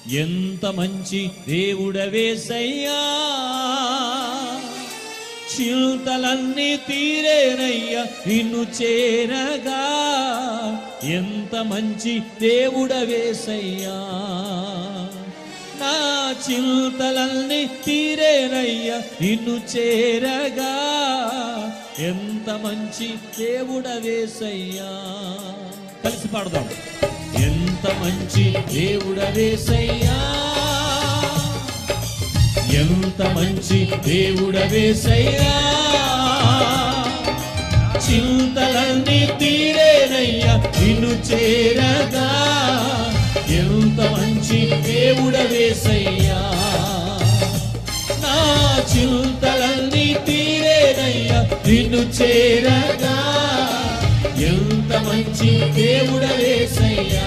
ఎంత మంచి దేవుడవేసయ్యా, చింతలన్నీ తీరేనయ్యా నిన్ను చేరగా. ఎంత మంచి దేవుడవేసయ్యా, నా చింతలన్నీ తీరేనయ్యా నిన్ను చేరగా. ఎంత మంచి దేవుడవేసయ్యా. కలిసి పాడదాం. ఎంత మంచి దేవుడవేసయ్యా, ఎంత మంచి దేవుడవేసయ్యా, చింతలన్నీ తీరేనయ్యా నిన్ను చేరగా. ఎంత మంచి దేవుడవేసయ్యా, నా చింతలన్నీ తీరేనయ్యా నిన్ను చేరగా. ఎంత మంచి దేవుడవేసయ్యా.